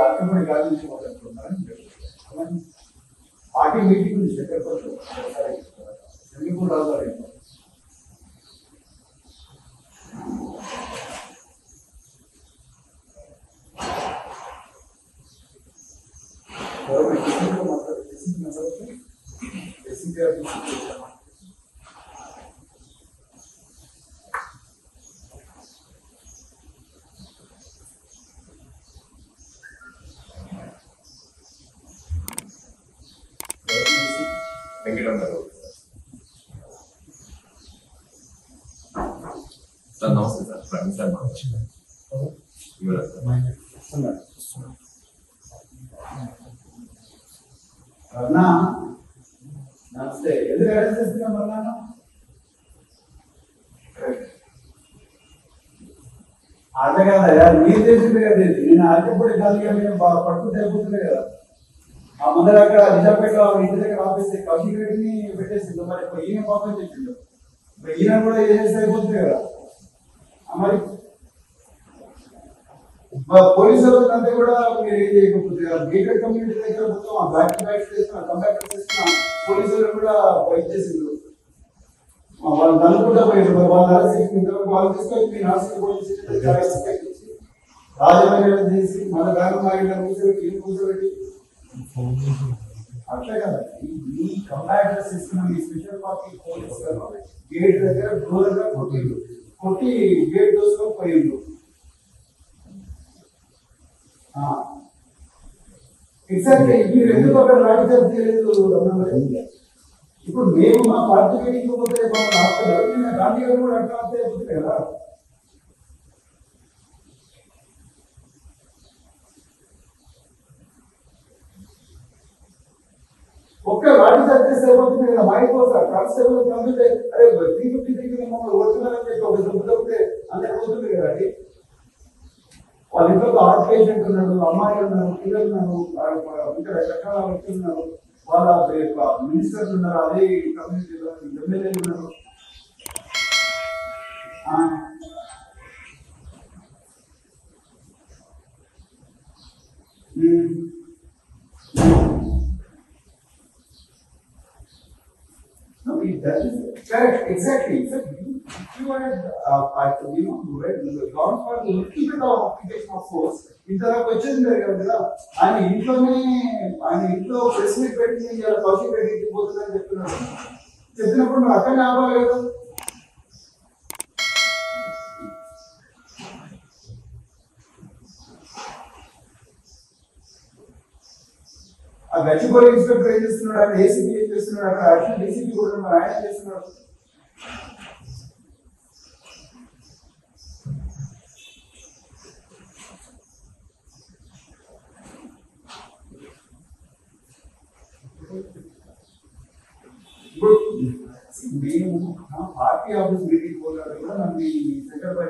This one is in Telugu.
అర్థమని గాలించి మాట్లాడుతున్నారని పార్టీ మీటింగ్ నుంచి చక్కెరపల్లి ఎన్నికలు రావాలి. సార్ నమస్తే సార్, ప్రవీణ్ సార్ నమస్తే. ఎందుకు అరెస్ట్ చేస్తున్నాం అన్నా? అదే కదా మీరు చేసింది కదా. నేను అరకపూడి ఖాళీగా మేము పట్టుకుంటే అయిపోతుంది కదా. ఆ ముందర అక్కడ నిజాపేటలో ఇంటి దగ్గర ఆఫీస్ కౌశిక్ రెడ్డిని పెట్టేసిండు. మరి ఈయన పాపం చెప్పిండు, ఈయన కూడా చేస్తే అయిపోతుంది కదా. మరి పోలీసులు అంతా కూడా మీరు ఏం చేయకపోతే గేటెడ్ కమ్యూనిటీ దగ్గర మొత్తం ఆ బ్యాక్ టు బ్యాక్ చేసిన కంబ్యాక్ చేసిన పోలీసులు కూడా ఇచ్చేసిండ్రు. వాళ్ళు నలుగుండా పోయారు. వాళ్ళు తీసుకొని మీ నర్సింగ్ పోలీస్ రాజమర్యాద చేసి మన గారు కూర్చోబెట్టి అట్లే కదా. ఈ కంబ్యాక్ సిస్టమ్ ఈ స్పెషల్ పార్టీ పోలీసులు గేట్ దగ్గర దూరంగా కొట్టి గేట్ దోసుకొని పోయిండ్రు. ఎగ్జాక్ట్లీ మీరు ఎందుకు అక్కడ రాజకీయం చేయలేదు? ఇప్పుడు మేము మా పార్టీ మీటింగ్ పోతే ఆపుతున్నారు. నేను గాంధీ గారు కూడా అట్లా ఆపితే అయిపోతుంది కదా. ఒక్క లాఠీ చార్జ్ చేస్తే అయిపోతుంది కదా. మా ఇంట్లో కానిస్టేబుల్ కంప్లీట్ అరే 353 మమ్మల్ని ఓడుతున్నారని చెప్పి ఒక డబ్బు తప్పితే అందరికి పోతుంది కదా. అది వాళ్ళ ఇంట్లో హార్ట్ పేషెంట్ ఉన్నాడు, అమ్మాయిలు ఉన్నారు, పిల్లలు ఉన్నారు, ఇంకా రకరకాల వ్యక్తులు ఉన్నారు, వాళ్ళ మినిస్టర్స్ ఉన్నారు, అదే కమ్యూనిటీలో ఎమ్మెల్యేలు ఉన్నారు. No, that is correct. Exactly. So if you had, gone for a little bit of application of force, ఇంతవరకు వచ్చింది కదా. ఆయన ఇంట్లో ప్రెస్ మీట్ పెట్టి కౌశిక్ రెడ్డికి పోతుందని చెప్పినప్పుడు నువ్వు అక్కడనే ఆపాలి కదా. ఆ గచ్చిబౌలి ఇన్స్పెక్టర్ ఏం చేస్తున్నాడు, అక్కడ ఏసీపీ ఏం చేస్తున్నాడు, అక్కడ అడిషనల్ డీసీపీ కూడా మరి ఆయన చేస్తున్నాడు. ఇప్పుడు మేము పార్టీ ఆఫీస్ మీటింగ్ పోలేదు కూడా నన్ను సెంటర్ బై